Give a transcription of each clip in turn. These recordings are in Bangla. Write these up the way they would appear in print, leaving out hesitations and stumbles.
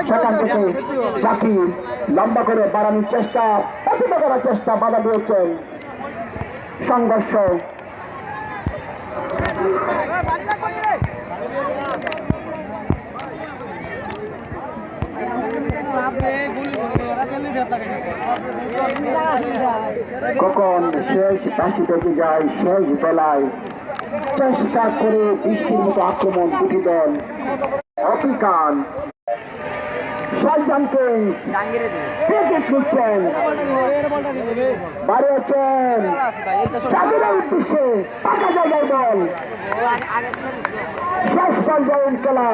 সেখান থেকে জাকির লম্বা করে বাড়ানোর চেষ্টা, পতিত করার চেষ্টা, বাধা দিয়েছেন। সংঘর্ষ কখন শেষ বাসি থেকে যায় শেষ বেলায় চেষ্টা করে বৃষ্টির মতো আক্রমণ দুটি দল। অফিকান শাহজাহানকে নিচ্ছেন, বাড়িয়েছেন জাকিরের উদ্দেশ্যে পাকা জায়গায় বল। শেষ পর্যায়ের খেলা,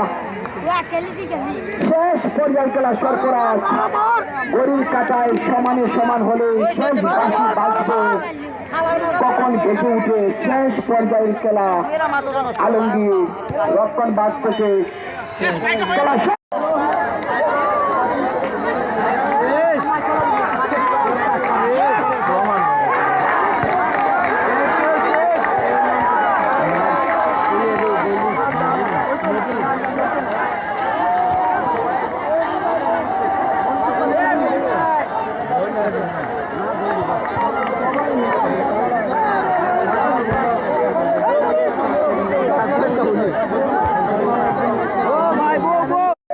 শেষ পর্যায়ের খেলা সরফরাজ গড়ির কাটায় সমানে সমান হলে শেষ বাঁশি বাজবে কখন বেঁচে উঠে শেষ পর্যায়ের খেলা। আলমগীর রক্ষণ বাজ থেকে খেলা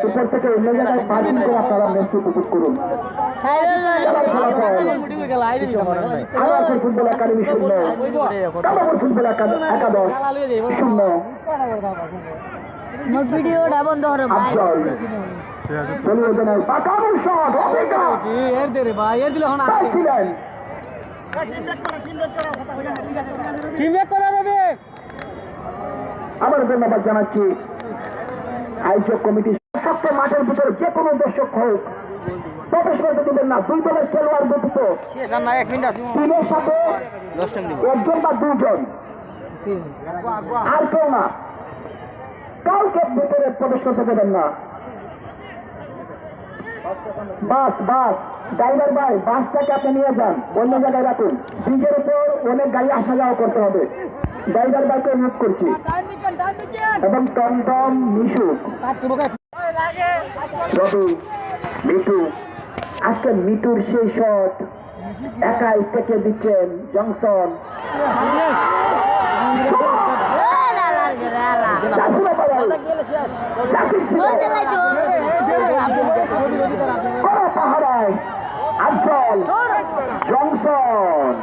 উপর থেকে অন্য জায়গায় পার্কিং করে আপনারা ম্যাচটি উপভোগ করুন। আগারপুর ফুটবল একাডেমি 0, কামারপুর ফুটবল একাদশ 0। ভিডিওটা বন্ধ করো ভাই। পরিযোজনায় পাকানো শট অপেক্ষা এর দে রে ভাই, এর দিলে হন ছিলেন। টিমে করা হবে। আবার ধন্যবাদ জানাচ্ছি আয়োজক কমিটি। সত্য মাঠের ভিতরে যে কোনো দর্শক হোক প্রবেশ করতে দেবেন না। দুই দলের খেলোয়াড় ব্যতীত টিমের সাথে একজন বা দুজন, আর কেউ না, কাউকে ভিতরে প্রবেশ করতে দেবেন না। বাস ড্রাইভার ভাই, বাসটাকে আপনি নিয়ে যান, অন্য জায়গায় রাখুন। ব্রিজের উপর অনেক গাড়ি আসা যাওয়া করতে হবে। ড্রাইভার ভাইকে অনুরোধ করছি, এবং টমটম মিশুক রবি মিটু, আজকে মিটুর সেই শট একাই থেকে দিচ্ছেন জংশন। পাহাড়ায় আফজল জংশন,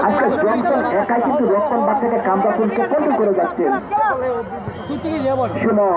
আজকে জংশন একাই কিন্তু রক্ষণ বাচ্চাকে কামড়া তুলকে কন্ট্রোল করে যাচ্ছেন। সুমন